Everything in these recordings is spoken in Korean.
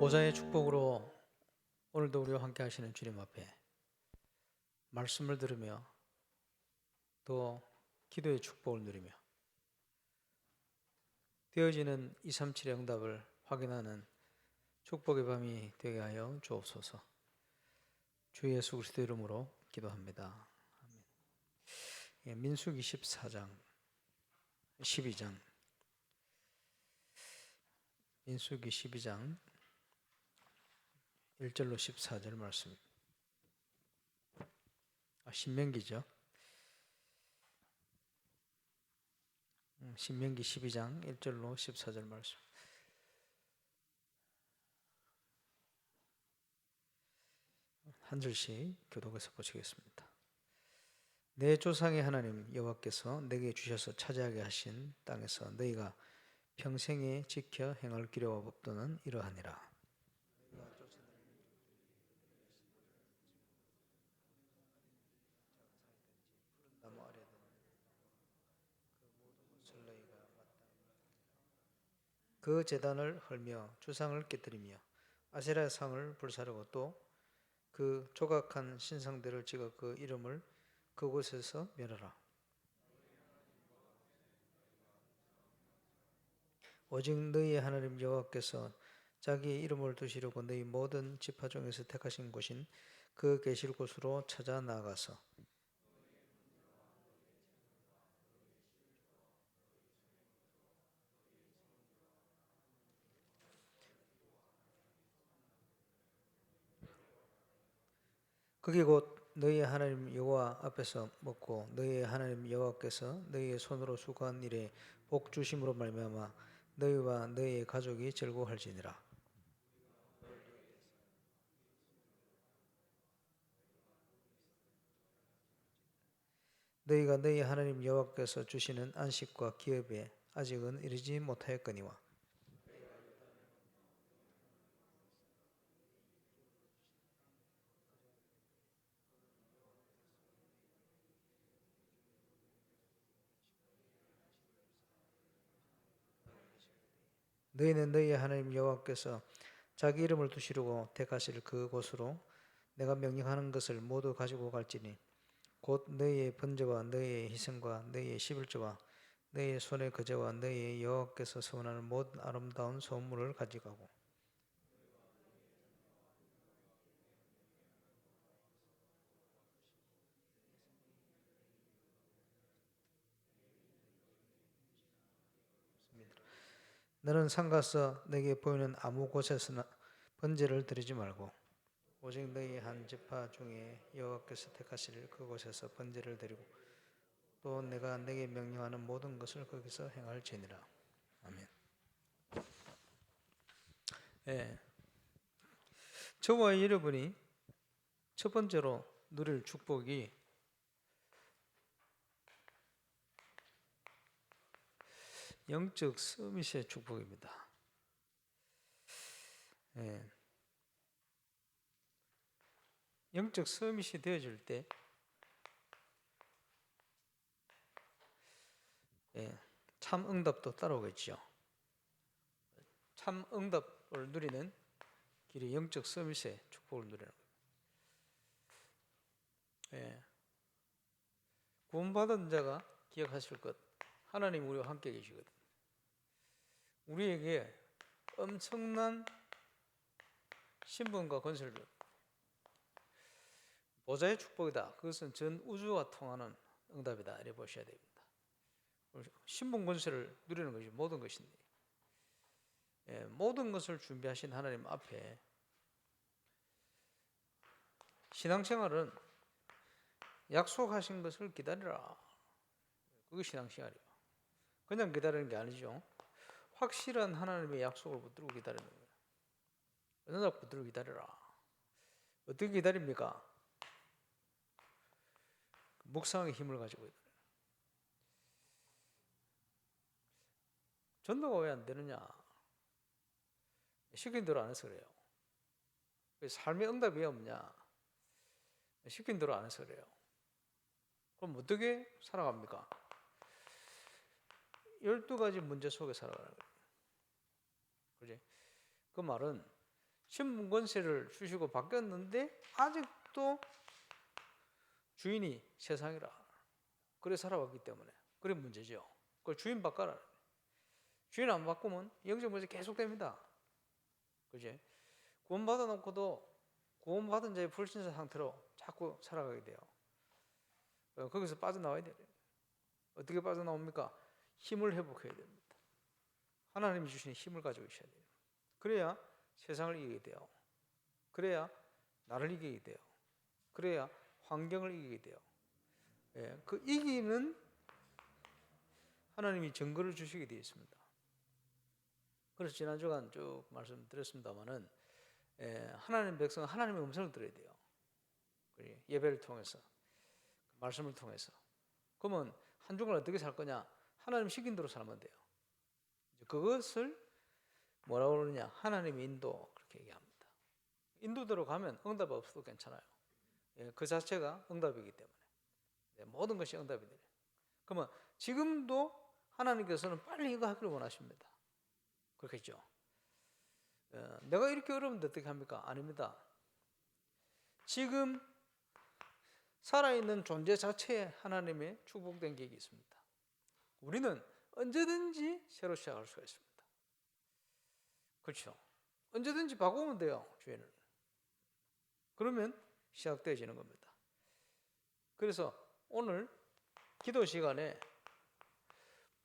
보좌의 축복으로 오늘도 우리와 함께 하시는 주님 앞에 말씀을 들으며 또 기도의 축복을 누리며 되어지는 237의 응답을 확인하는 축복의 밤이 되게 하여 주옵소서. 주 예수 그리스도 이름으로 기도합니다. 아멘. 민수기 14장 12장 민수기 12장 1절로 14절 말씀. 신명기죠. 신명기 12장 1절로 14절 말씀. 한 절씩 교독해서 보시겠습니다. 내 조상의 하나님 여호와께서 내게 주셔서 차지하게 하신 땅에서 너희가 평생에 지켜 행할 기료와 법도는 이러하니라. 그 제단을 헐며 주상을 깨뜨리며 아세라 상을 불사르고 또 그 조각한 신상들을 찍어 그 이름을 그곳에서 멸하라. 오직 너희의 하나님 여호와께서 자기의 이름을 두시려고 너희 모든 지파 중에서 택하신 곳인 그 계실 곳으로 찾아 나아가서 그게 곧 너희의 하나님 여호와 앞에서 먹고 너희의 하나님 여호와께서 너희의 손으로 수고한 일에 복 주심으로 말미암아 너희와 너희의 가족이 즐거워할지니라. 너희가 너희 하나님 여호와께서 주시는 안식과 기업에 아직은 이르지 못하였거니와 너희는 너희 하나님 여호와께서 자기 이름을 두시려고 택하실 그 곳으로 내가 명령하는 것을 모두 가지고 갈지니 곧 너희의 번제와 너희의 희생과 너희의 십일조와 너희의 손의 거제와 너희의 여호와께서 서원하는 모든 아름다운 소물을 가져가고 너는 상가서 내게 보이는 아무 곳에서나 번제를 드리지 말고 오직 너희 한 지파 중에 여호와께서 택하실 그곳에서 번제를 드리고 또 내가 내게 명령하는 모든 것을 거기서 행할지니라. 아멘. 예, 저와 여러분이 첫 번째로 누릴 축복이 영적 서밋의 축복입니다. 예, 영적 서밋이 되어질 때 참 응답도 따라오겠죠. 참 응답을 누리는 길이 영적 서밋의 축복을 누리는 거예요. 구원받은 자가 기억하실 것, 하나님 우리와 함께 계시거든요. 우리에게 엄청난 신분과 권세를 보좌의 축복이다. 그것은 전 우주와 통하는 응답이다. 이렇게 보셔야 됩니다. 신분 권세를 누리는 것이 모든 것인데 모든 것을 준비하신 하나님 앞에 신앙생활은 약속하신 것을 기다리라. 그게 신앙생활이에요. 그냥 기다리는 게 아니죠. 확실한 하나님의 약속을 붙들고 기다리는 거예요. 어느 날 붙들고 기다리라. 어떻게 기다립니까? 묵상의 힘을 가지고 기다려요. 전도가 왜 안 되느냐? 시킨 대로 안 해서 그래요. 삶의 응답이 왜 없냐? 시킨 대로 안 해서 그래요. 그럼 어떻게 살아갑니까? 12가지 문제 속에 살아가는 거예요. 그지? 그 말은 신분 권세를 주시고 바뀌었는데 아직도 주인이 세상이라 그래 살아왔기 때문에 그래 문제죠. 그걸 주인 바꿔라. 주인 안 바꾸면 영적 문제 계속됩니다. 그지? 구원받아 놓고도 구원받은 자의 불신자 상태로 자꾸 살아가게 돼요. 거기서 빠져나와야 돼요. 어떻게 빠져나옵니까? 힘을 회복해야 됩니다. 하나님이 주신 힘을 가지고 있어야 돼요. 그래야 세상을 이기게 돼요. 그래야 나를 이기게 돼요. 그래야 환경을 이기게 돼요. 예, 그 이기는 하나님이 증거를 주시게 되어 있습니다. 그래서 지난 주간 쭉 말씀드렸습니다만은 하나님 백성은 하나님의 음성을 들어야 돼요. 예배를 통해서 말씀을 통해서. 그러면 한 주간 어떻게 살 거냐? 하나님 시킨 대로 살면 돼요. 그것을 뭐라고 그러느냐? 하나님의 인도 그렇게 얘기합니다. 인도대로 가면 응답 없어도 괜찮아요. 그 자체가 응답이기 때문에 모든 것이 응답이 돼요. 그러면 지금도 하나님께서는 빨리 이거 하기를 원하십니다. 그렇겠죠? 내가 이렇게 어려운데 어떻게 합니까? 아닙니다. 지금 살아있는 존재 자체에 하나님의 축복된 계획이 있습니다. 우리는 언제든지 새로 시작할 수가 있습니다. 그렇죠? 언제든지 바꾸면 돼요, 주인을. 그러면 시작되어지는 겁니다. 그래서 오늘 기도 시간에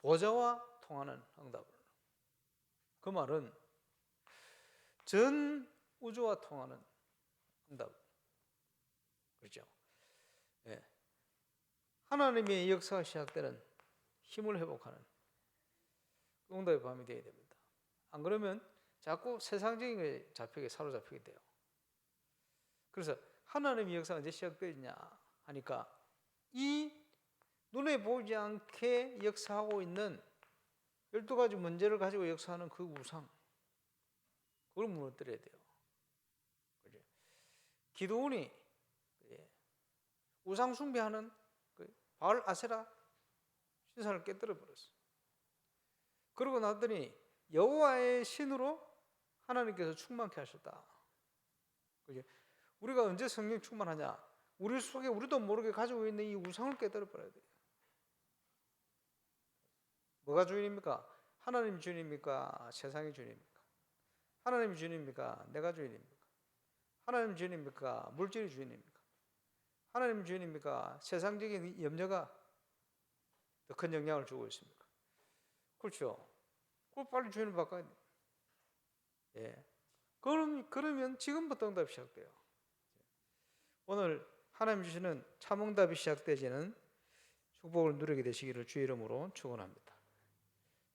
보좌와 통하는 응답을, 그 말은 전 우주와 통하는 응답, 그렇죠? 예. 하나님의 역사가 시작되는 힘을 회복하는 응답의 밤이 되어야 됩니다. 안 그러면 자꾸 세상적인 것에 사로잡히게 돼요. 그래서 하나님의 역사가 언제 시작되느냐 하니까 이 눈에 보이지 않게 역사하고 있는 12가지 문제를 가지고 역사하는 그 우상, 그걸 무너뜨려야 돼요. 그죠? 기드온이 우상 숭배하는 바알 아세라 신상을 깨뜨려 버렸어요. 그러고 나더니 여호와의 신으로 하나님께서 충만케 하셨다. 그죠? 우리가 언제 성령 충만하냐? 우리 속에 우리도 모르게 가지고 있는 이 우상을 깨뜨려 버려야 돼요. 뭐가 주인입니까? 하나님 주인입니까? 세상이 주인입니까? 하나님 주인입니까? 내가 주인입니까? 하나님 주인입니까? 물질이 주인입니까? 하나님 주인입니까? 세상적인 염려가 더 큰 영향을 주고 있습니까? 그렇죠? 그걸 빨리 주인을 바꿔야 돼요. 예. 그러면 지금부터 응답이 시작돼요. 오늘 하나님 주시는 참 응답이 시작되지는 축복을 누리게 되시기를 주의 이름으로 축원합니다.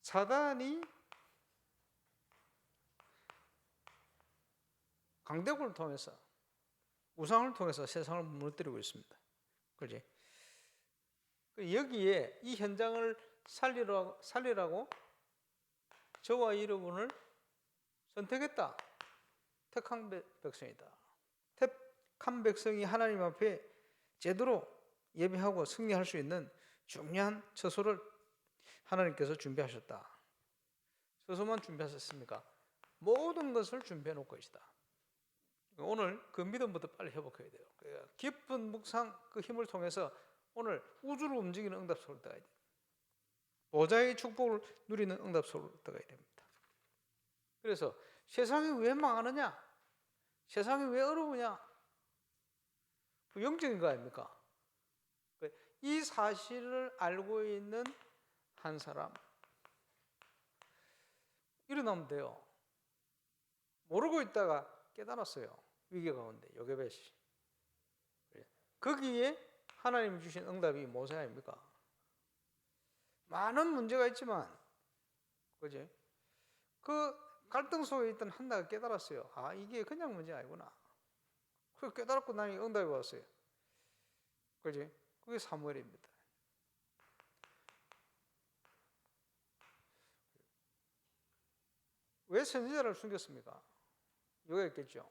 사단이 강대국을 통해서 우상을 통해서 세상을 무너뜨리고 있습니다. 그렇지? 여기에 이 현장을 살리라고 저와 여러분을 선택했다. 택한 백성이다. 택한 백성이 하나님 앞에 제대로 예배하고 승리할 수 있는 중요한 처소를 하나님께서 준비하셨다. 처소만 준비하셨습니까? 모든 것을 준비해 놓고 계시다. 오늘 그 믿음부터 빨리 회복해야 돼요. 깊은 묵상 그 힘을 통해서 오늘 우주를 움직이는 응답 속으로 들어가야 돼요. 보좌의 축복을 누리는 응답 속으로 들어가야 됩니다. 그래서 세상이 왜 망하느냐? 세상이 왜 어려우냐? 그 영적인 거 아닙니까? 이 사실을 알고 있는 한 사람 일어나면 돼요. 모르고 있다가 깨달았어요. 위기 가운데 요게벳이. 거기에 하나님이 주신 응답이 무엇이 아닙니까? 많은 문제가 있지만, 그지? 그 갈등 속에 있던 한나가 깨달았어요. 아, 이게 그냥 문제 아니구나. 그 깨달았고 나니 응답이 왔어요. 그지? 그게 사무엘입니다. 왜 선지자를 숨겼습니까? 이유가 있겠죠.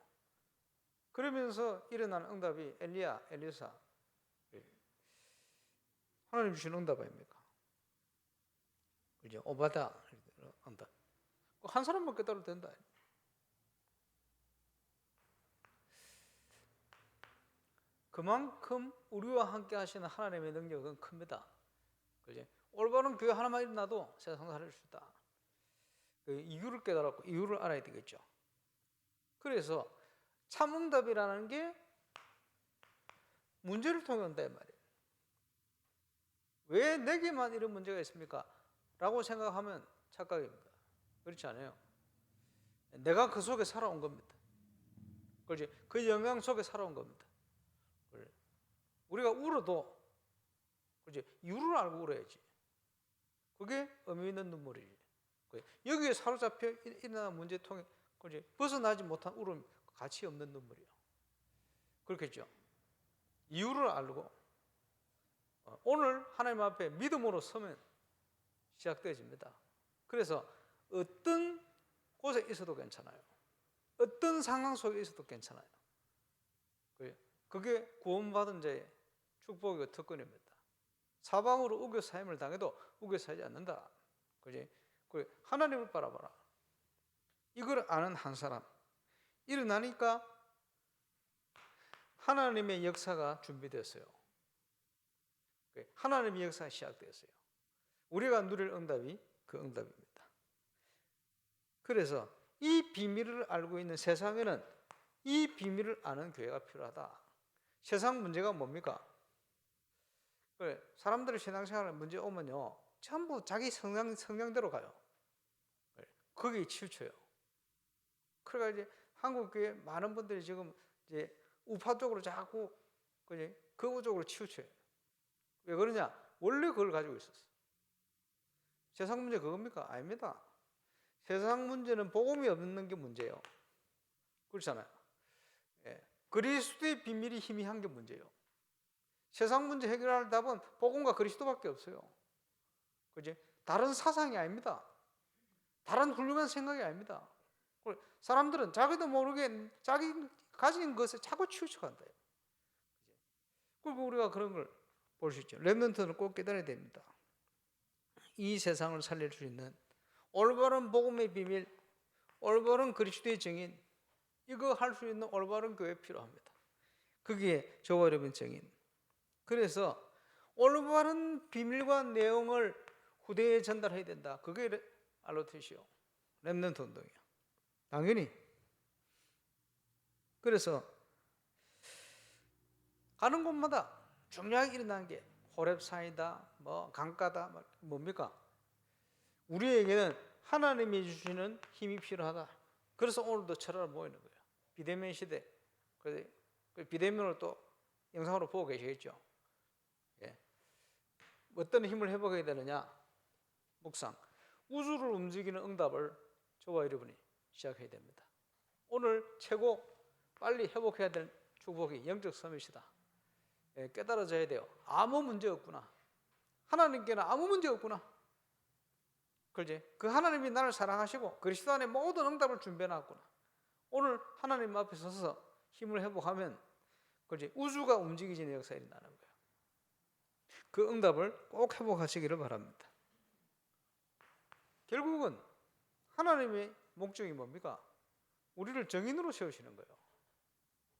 그러면서 일어난 응답이 엘리야, 엘리사. 하나님 주신 응답 아닙니까? 그죠? 오바다 응답. 한 사람만 깨달아도 된다. 그만큼 우리와 함께 하시는 하나님의 능력은 큽니다. 그지? 올바른 교회 하나만 일어나도 세상을 살릴 수 있다. 그 이유를 깨달았고 이유를 알아야 되겠죠. 그래서 참응답이라는 게 문제를 통해 온다 이 말이에요. 왜 내게만 이런 문제가 있습니까? 라고 생각하면 착각입니다. 그렇지 않아요. 내가 그 속에 살아온 겁니다. 그렇지? 그 영향 속에 살아온 겁니다. 우리가 울어도 그렇지? 이유를 알고 울어야지. 그게 의미 있는 눈물이지. 여기에 사로잡혀 일어나는 문제 통해 그렇지? 벗어나지 못한 울음, 가치 없는 눈물이요. 그렇겠죠? 이유를 알고 오늘 하나님 앞에 믿음으로 서면 시작되어집니다. 그래서 어떤 곳에 있어도 괜찮아요. 어떤 상황 속에 있어도 괜찮아요. 그게 구원받은 자의 축복이고 특권입니다. 사방으로 우겨 사임을 당해도 우겨 사지 않는다. 그지? 하나님을 바라봐라. 이걸 아는 한 사람. 일어나니까 하나님의 역사가 준비됐어요. 하나님의 역사가 시작되었어요. 우리가 누릴 응답이 그 응답입니다. 그래서 이 비밀을 알고 있는 세상에는 이 비밀을 아는 교회가 필요하다. 세상 문제가 뭡니까? 사람들의 신앙생활에 문제 오면요, 전부 자기 성향대로 가요. 거기에 치우쳐요. 그러니까 이제 한국 교회 많은 분들이 지금 이제 우파 쪽으로 자꾸 거부 쪽으로 치우쳐요. 왜 그러냐? 원래 그걸 가지고 있었어요. 세상 문제 그겁니까? 아닙니다. 세상 문제는 복음이 없는 게 문제예요. 그렇잖아요. 예. 그리스도의 비밀이 희미한 게 문제예요. 세상 문제 해결할 답은 복음과 그리스도밖에 없어요. 그지? 다른 사상이 아닙니다. 다른 훌륭한 생각이 아닙니다. 사람들은 자기도 모르게 자기 가진 것에 자꾸 치우쳐간다. 그리고 우리가 그런 걸 볼 수 있죠. 렘넌트는 꼭 깨달아야 됩니다. 이 세상을 살릴 수 있는 올바른 복음의 비밀, 올바른 그리스도의 증인, 이거 할 수 있는 올바른 교회 필요합니다. 그게 저와 여러분 증인. 그래서 올바른 비밀과 내용을 후대에 전달해야 된다. 그게 알로테시오, 렘넌트 운동이야. 당연히. 그래서 가는 곳마다 중요하게 일어나는 게 호렙산이다, 뭐 강가다, 뭡니까? 우리에게는 하나님이 주시는 힘이 필요하다. 그래서 오늘도 철학을 모이는 거예요. 비대면 시대. 비대면으로 또 영상으로 보고 계시겠죠. 예. 어떤 힘을 회복해야 되느냐? 묵상. 우주를 움직이는 응답을 저와 여러분이 시작해야 됩니다. 오늘 최고 빨리 회복해야 될 축복이 영적 서밋이다. 예, 깨달아져야 돼요. 아무 문제 없구나. 하나님께는 아무 문제 없구나. 그렇지? 그 하나님이 나를 사랑하시고 그리스도 안에 모든 응답을 준비해놨구나. 오늘 하나님 앞에 서서 힘을 회복하면 그렇지? 우주가 움직이지는 역사가 일어나는 거예요. 그 응답을 꼭 회복하시기를 바랍니다. 결국은 하나님의 목적이 뭡니까? 우리를 정인으로 세우시는 거예요.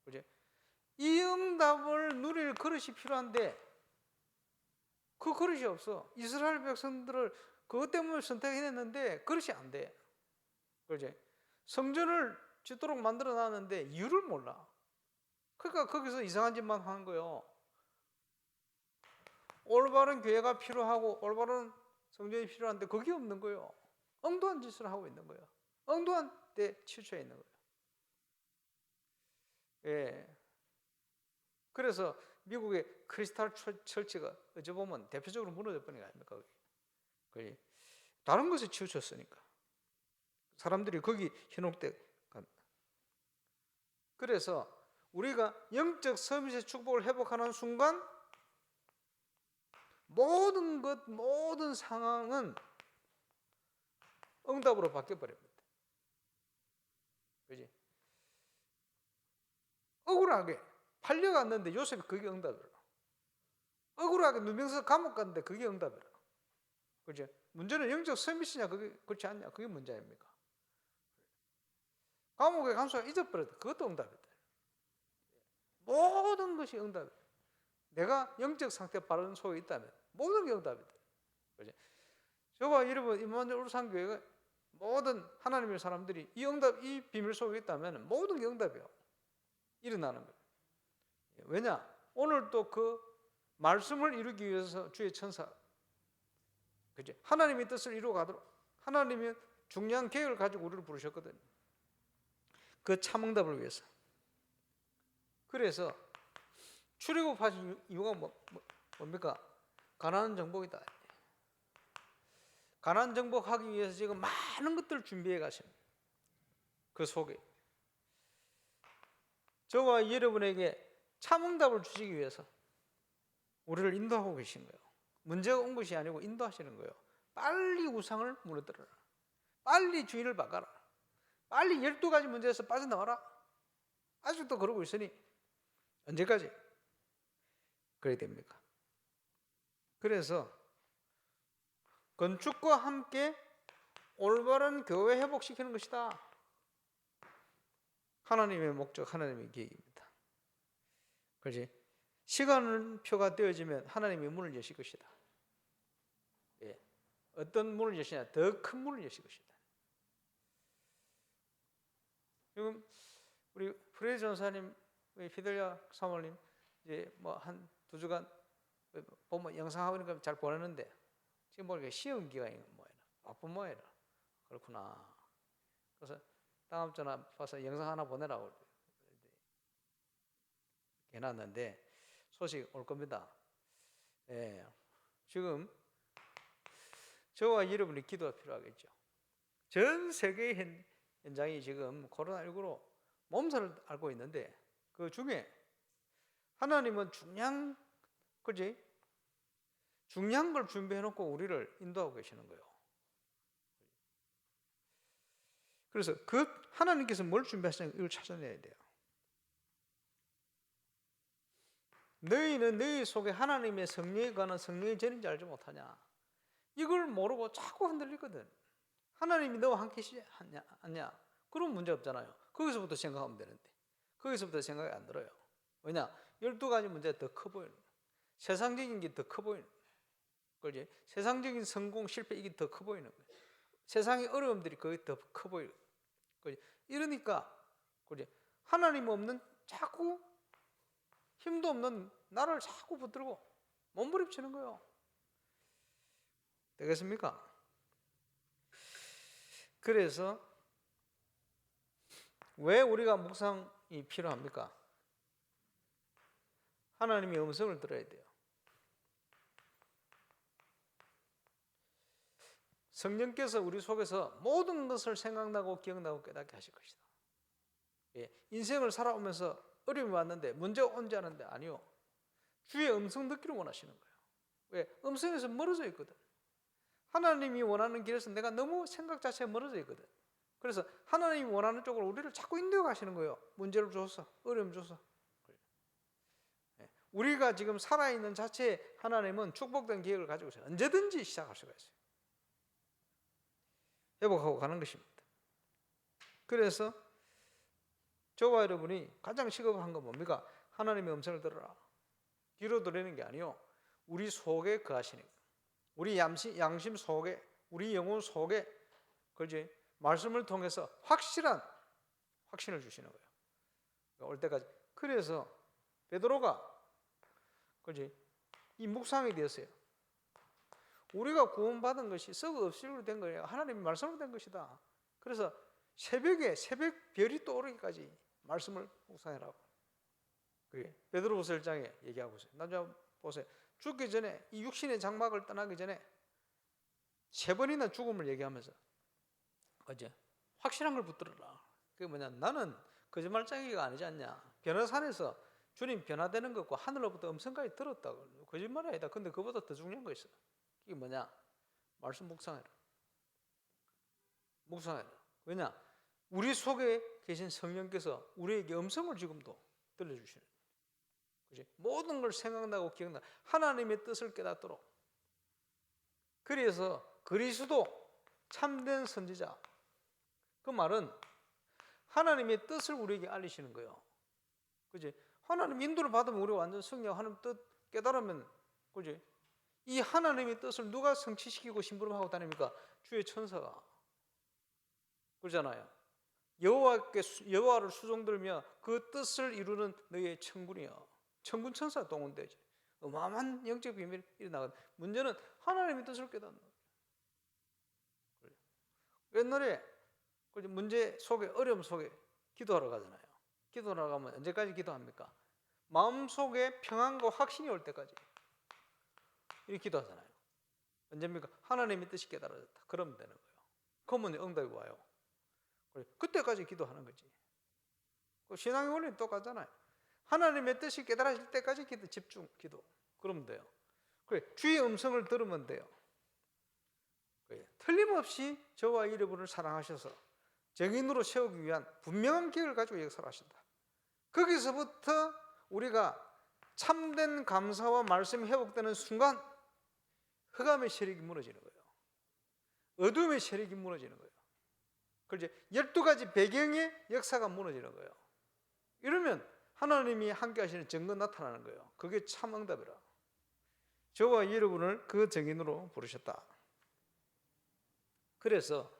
그렇지? 이 응답을 누릴 그릇이 필요한데 그 그릇이 없어. 이스라엘 백성들을 그것 때문에 선택해냈는데 그릇이 안 돼. 그렇지? 성전을 짓도록 만들어 놨는데 이유를 몰라. 그러니까 거기서 이상한 짓만 하는 거예요. 올바른 교회가 필요하고 올바른 성전이 필요한데 그게 없는 거예요. 엉뚱한 짓을 하고 있는 거예요. 엉뚱한 데 치우쳐 있는 거예요. 예. 그래서 미국의 크리스탈 철치가 어찌 보면 대표적으로 무너져 버린 거 아닙니까? 거기. 다른 것에 치우쳤으니까. 사람들이 거기 현혹돼 갑니다. 그래서 우리가 영적 서밋의 축복을 회복하는 순간 모든 것, 모든 상황은 응답으로 바뀌어버립니다. 그지? 억울하게 팔려갔는데 요셉이 그게 응답이라. 억울하게 누명서 감옥 갔는데 그게 응답이라. 그죠? 문제는 영적 서밋이냐, 그게 그렇지 않냐, 그게 문제 아닙니까? 감옥에 감수가 잊어버렸다. 그것도 응답이다. 모든 것이 응답이에요. 내가 영적 상태 바른 속에 있다면 모든 게 응답이다. 그죠? 저와 여러분 임마누엘 울산교회가 모든 하나님의 사람들이 이 응답, 이 비밀 속에 있다면 모든 게 응답이에요. 일어나는 거예요. 왜냐? 오늘 또 그 말씀을 이루기 위해서 주의 천사, 그죠? 하나님의 뜻을 이루어가도록 하나님의 중요한 계획을 가지고 우리를 부르셨거든요. 그 참응답을 위해서. 그래서 출애굽하신 이유가 뭡니까? 가나안 정복이다. 가나안 정복하기 위해서 지금 많은 것들을 준비해 가십니다. 그 속에 저와 여러분에게 참응답을 주시기 위해서 우리를 인도하고 계신 거예요. 문제가 온 것이 아니고 인도하시는 거예요. 빨리 우상을 무너뜨려라. 빨리 주인을 바꿔라. 빨리 12가지 문제에서 빠져나와라. 아직도 그러고 있으니 언제까지 그래야 됩니까? 그래서 건축과 함께 올바른 교회 회복시키는 것이다. 하나님의 목적, 하나님의 계획입니다. 그렇지? 시간표가 되어지면 하나님의 문을 여실 것이다. 예. 어떤 문을 여시냐? 더 큰 문을 여실 것이다. 지금 우리 프레이 전사님, 피델리아 사모님 이제 뭐 한 2주간 보면 영상하고 있는 거 잘 보내는데 지금 보니까 시험 기간이 뭐예요? 바쁜 모양이라. 그렇구나. 그래서 다음 주나 봐서 영상 하나 보내라고 해놨는데 소식 올 겁니다. 예. 지금 저와 여러분의 기도가 필요하겠죠. 전 세계의 현장이 지금 코로나19로 몸살을 앓고 있는데 그 중에 하나님은 중요한 걸 준비해놓고 우리를 인도하고 계시는 거예요. 그래서 그 하나님께서 뭘 준비하시는지 이걸 찾아내야 돼요. 너희는 너희 속에 하나님의 성령에 관한 성령의 전인지 알지 못하냐? 이걸 모르고 자꾸 흔들리거든. 하나님이 너와 함께 하냐? 그럼 문제 없잖아요. 거기서부터 생각하면 되는데 거기서부터 생각이 안 들어요. 왜냐? 12가지 문제가 더 커 보이는 거예요. 세상적인 게 더 커 보이는 거예요. 세상적인 성공, 실패 이게 더 커 보이는 거예요. 세상의 어려움들이 거의 더 커 보여요. 이러니까 하나님 없는 자꾸 힘도 없는 나를 자꾸 붙들고 몸부림치는 거예요. 되겠습니까? 그래서 왜 우리가 묵상이 필요합니까? 하나님의 음성을 들어야 돼요. 성령께서 우리 속에서 모든 것을 생각나고 기억나고 깨닫게 하실 것이다. 예, 인생을 살아오면서 어려움이 왔는데 문제가 온지 않은데 아니요. 주의 음성 듣기를 원하시는 거예요. 왜? 음성에서 멀어져 있거든. 하나님이 원하는 길에서 내가 너무 생각 자체에 멀어져 있거든. 그래서 하나님이 원하는 쪽으로 우리를 자꾸 인도해 가시는 거예요. 문제를 줘서, 어려움 줘서. 우리가 지금 살아있는 자체에 하나님은 축복된 계획을 가지고 있어요. 언제든지 시작할 수가 있어요. 회복하고 가는 것입니다. 그래서 저와 여러분이 가장 시급한 건 뭡니까? 하나님의 음성을 들어라. 뒤로 들리는 게 아니요. 우리 속에 거하시니까. 우리 양심 속에, 우리 영혼 속에 그렇지? 말씀을 통해서 확실한 확신을 주시는 거예요. 올 때까지. 그래서 베드로가 그렇지? 이 묵상이 되었어요. 우리가 구원받은 것이 썩어 없이로 된 거예요. 하나님의 말씀으로 된 것이다. 그래서 새벽에 새벽 별이 떠오르기까지 말씀을 묵상해라고. 그게 베드로후서 1장에 얘기하고 있어요. 나중에 보세요. 죽기 전에 이 육신의 장막을 떠나기 전에 3번이나 죽음을 얘기하면서 어제 확실한 걸 붙들어라. 그게 뭐냐? 나는 거짓말쟁이가 아니지 않냐? 변화산에서 주님 변화되는 것과 하늘로부터 음성까지 들었다고. 거짓말이 아니다. 근데 그보다 더 중요한 거 있어. 이게 뭐냐? 말씀 묵상해라. 묵상해라. 왜냐? 우리 속에 계신 성령께서 우리에게 음성을 지금도 들려주시는 거지. 모든 걸 생각나고 기억나고 하나님의 뜻을 깨닫도록. 그래서 그리스도 참된 선지자. 그 말은 하나님의 뜻을 우리에게 알리시는 거예요. 그지? 하나님 인도를 받으면 우리가 완전 승리하고 하나님 뜻 깨달으면, 그지? 이 하나님의 뜻을 누가 성취시키고 심부름하고 다닙니까? 주의 천사가. 그러잖아요. 여호와를 수종들며 그 뜻을 이루는 너희의 천군이여. 천군 천사 동원되지. 어마어마한 영적 비밀이 일어나거든. 문제는 하나님의 뜻을 깨닫는 거예요. 옛날에 문제 속에, 어려움 속에 기도하러 가잖아요. 기도하러 가면 언제까지 기도합니까? 마음속에 평안과 확신이 올 때까지 이렇게 기도하잖아요. 언제입니까? 하나님의 뜻이 깨달아졌다. 그러면 되는 거예요. 그러면 응답이 와요. 그때까지 기도하는 거지. 신앙의 원리는 똑같잖아요. 하나님의 뜻이 깨달아질 때까지 집중 기도. 그러면 돼요. 주의 음성을 들으면 돼요. 틀림없이 저와 여러분을 사랑하셔서 정인으로 세우기 위한 분명한 계획을 가지고 역사를 하신다. 거기서부터 우리가 참된 감사와 말씀이 회복되는 순간 흑암의 세력이 무너지는 거예요. 어둠의 세력이 무너지는 거예요. 그래서 12가지 배경의 역사가 무너지는 거예요. 이러면 하나님이 함께 하시는 증거 나타나는 거예요. 그게 참 응답이라. 저와 여러분을 그 증인으로 부르셨다. 그래서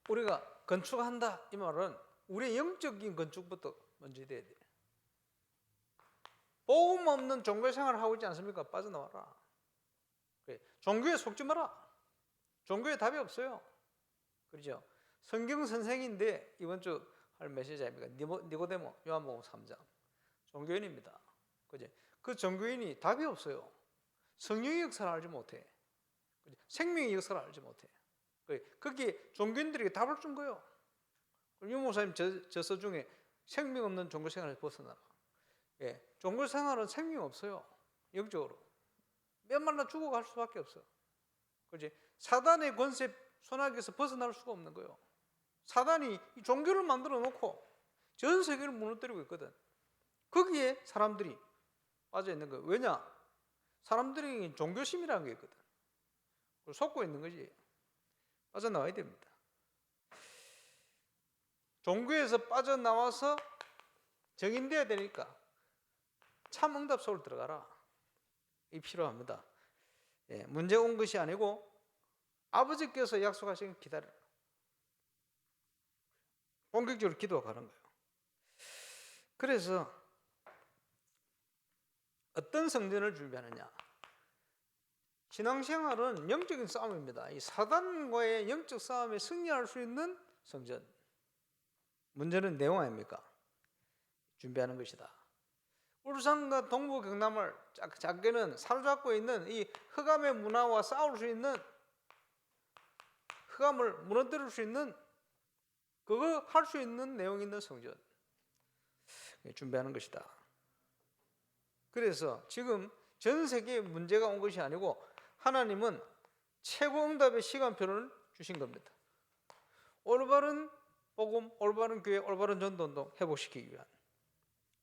우리가 건축한다 이 말은 우리의 영적인 건축부터 먼저 돼야 돼요. 복음 없는 종교 생활을 하고 있지 않습니까? 빠져나와라. 종교에 속지 마라. 종교에 답이 없어요. 그렇죠? 성경 선생인데 이번 주 할 메시지 아닙니까? 니고데모 요한복음 3장 종교인입니다. 그죠? 그 종교인이 답이 없어요. 성령의 역사를 알지 못해. 그죠? 생명의 역사를 알지 못해. 거기에 종교인들에게 답을 준 거예요. 유 목사님 저서 중에 생명 없는 종교 생활에서 벗어나라. 예, 종교 생활은 생명 없어요. 영적으로 몇말나 죽어갈 수밖에 없어. 그렇지? 사단의 권세 손아귀에서 벗어날 수가 없는 거예요. 사단이 이 종교를 만들어 놓고 전 세계를 무너뜨리고 있거든. 거기에 사람들이 빠져 있는 거예요. 왜냐? 사람들이 종교심이라는 게 있거든. 그걸 속고 있는 거지. 빠져나와야 됩니다. 종교에서 빠져나와서 정인되어야 되니까 참 응답 속으로 들어가라. 이 필요합니다. 예, 문제 온 것이 아니고 아버지께서 약속하신 기다려라. 본격적으로 기도가는 거예요. 그래서 어떤 성전을 준비하느냐? 신앙생활은 영적인 싸움입니다. 이 사단과의 영적 싸움에 승리할 수 있는 성전. 문제는 내용 아닙니까? 준비하는 것이다. 울산과 동부 경남을 작게는 사로잡고 있는 이 흑암의 문화와 싸울 수 있는, 흑암을 무너뜨릴 수 있는, 그거 할 수 있는 내용 있는 성전 준비하는 것이다. 그래서 지금 전 세계에 문제가 온 것이 아니고 하나님은 최고 응답의 시간표를 주신 겁니다. 올바른 복음, 올바른 교회, 올바른 전도운동 회복시키기 위한.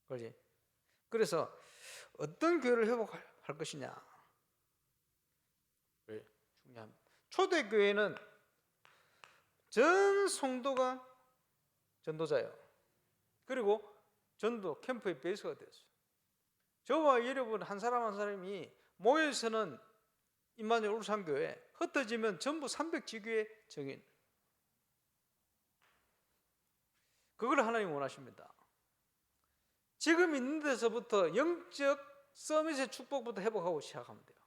그렇지? 그래서 어떤 교회를 회복할 것이냐? 중요합니다. 초대교회는 전 성도가 전도자예요. 그리고 전도 캠프의 베이스가 됐어요. 저와 여러분 한 사람 한 사람이 모여서는 임마누엘 울산교회, 흩어지면 전부 300지교의 정인. 그걸 하나님 원하십니다. 지금 있는 데서부터 영적 서밋의 축복부터 회복하고 시작하면 돼요.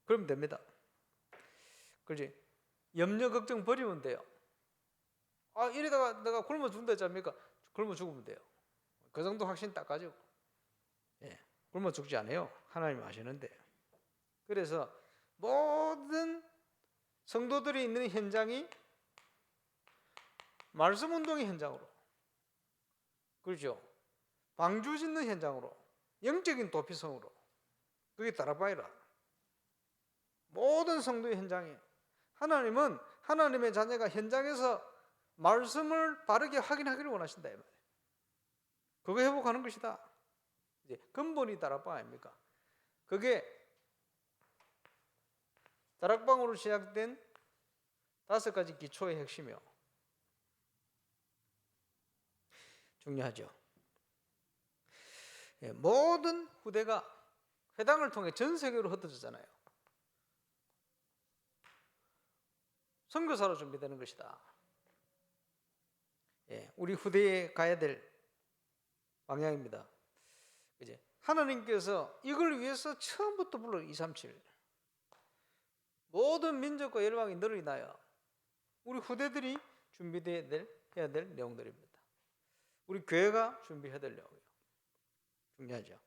그러면 됩니다. 그렇지? 염려 걱정 버리면 돼요. 이러다가 내가 굶어 죽는다 했잖습니까? 굶어 죽으면 돼요. 그 정도 확신 딱 가지고. 예, 굶어 죽지 않아요. 하나님 아시는데. 그래서 모든 성도들이 있는 현장이 말씀 운동의 현장으로, 그렇죠? 방주 짓는 현장으로, 영적인 도피성으로, 그게 다락방이라. 모든 성도의 현장에 하나님은 하나님의 자녀가 현장에서 말씀을 바르게 확인하기를 원하신다 이 말이에요. 그거 회복하는 것이다. 이제 근본이 다락방 아닙니까? 그게 다락방으로 시작된 5가지 기초의 핵심이요. 중요하죠. 모든 후대가 회당을 통해 전 세계로 흩어졌잖아요. 선교사로 준비되는 것이다. 우리 후대에 가야 될 방향입니다. 이제 하나님께서 이걸 위해서 처음부터 불러 237 모든 민족과 열방이 너를 인하여 우리 후대들이 해야 될 내용들입니다. 우리 교회가 준비해야 될 내용이에요. 중요하죠.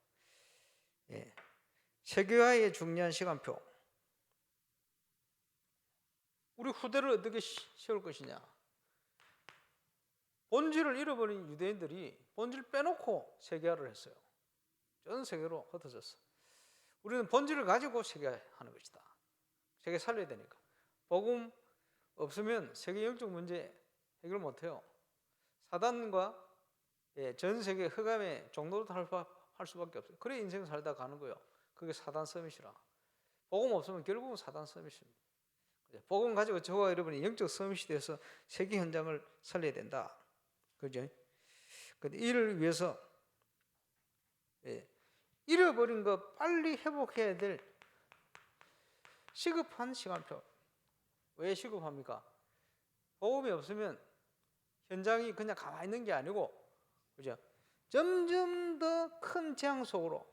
세계화의 중요한 시간표. 우리 후대를 어떻게 세울 것이냐. 본질을 잃어버린 유대인들이 본질 빼놓고 세계화를 했어요. 전 세계로 흩어졌어. 우리는 본질을 가지고 세계화하는 것이다. 세계 살려야 되니까. 복음 없으면 세계 영적 문제 해결 못해요. 사단과 전 세계 흑암의 종로도 할 수밖에 없어요. 그래 인생 살다 가는 거예요. 그게 사단 서밋이라. 복음 없으면 결국은 사단 서밋입니다. 복음 가지고 저와 여러분이 영적 서밋이 돼서 세계 현장을 살려야 된다. 그죠? 근데 이를 위해서 잃어버린 거 빨리 회복해야 될 시급한 시간표. 왜 시급합니까? 복음이 없으면 현장이 그냥 가만히 있는 게 아니고, 그죠? 점점 더 큰 재앙 속으로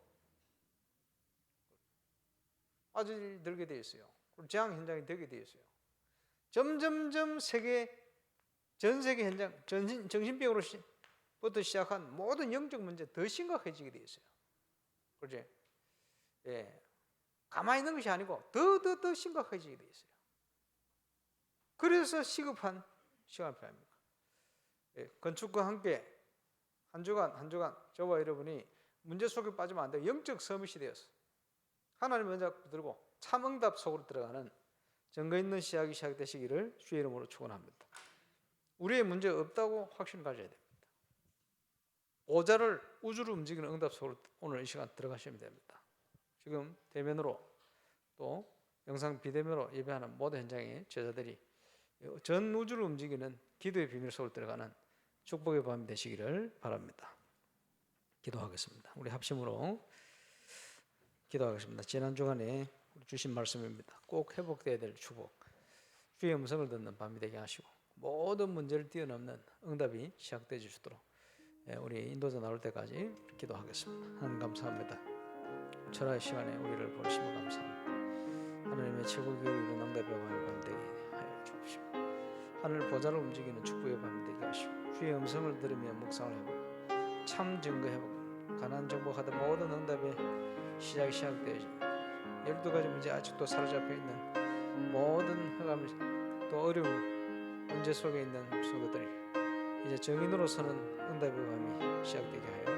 빠져들게 되어 있어요. 재앙 현장이 되게 되어 있어요. 점점점 전 세계 현장, 정신병으로부터 시작한 모든 영적 문제 더 심각해지게 되어 있어요. 그렇지? 가만히 있는 것이 아니고 더 심각해지게 되어 있어요. 그래서 시급한 시간표입니다. 건축과 함께 한 주간 저와 여러분이 문제 속에 빠지면 안 돼요. 영적 서밋이 되었어. 하나님 먼저 붙들고 참응답 속으로 들어가는 증거 있는 시작이 시작되시기를 주의 이름으로 축원합니다. 우리의 문제 없다고 확신 가져야 됩니다. 오자를 우주를 움직이는 응답 속으로 오늘 이 시간 들어가시면 됩니다. 지금 대면으로 또 영상 비대면으로 예배하는 모든 현장의 제자들이 전 우주를 움직이는 기도의 비밀 속으로 들어가는 축복의 밤이 되시기를 바랍니다. 기도하겠습니다. 우리 합심으로 기도하겠습니다. 지난 주간에 주신 말씀입니다. 꼭 회복되어야 될 축복, 주의 음성을 듣는 밤이 되게 하시고 모든 문제를 뛰어넘는 응답이 시작되어 주시도록 우리 인도자 나올 때까지 기도하겠습니다. 하나님 감사합니다. 철화의 시간에 우리를 보내시면 감사합니다. 하나님의 최고 교육은 응답의 밤이 되게 하여 주십시오. 하늘 보좌를 움직이는 축복의 밤이 되게 하시고 주의 음성을 들으며 묵상을 해보고 참 증거 해보고 가난 정복하던 모든 응답의 시작이 시작되어지 12가지 문제 아직도 사로잡혀 있는 모든 흑암 또 어려운 문제 속에 있는 성도들이 이제 정인으로서는 응답의 밤이 시작되게 하여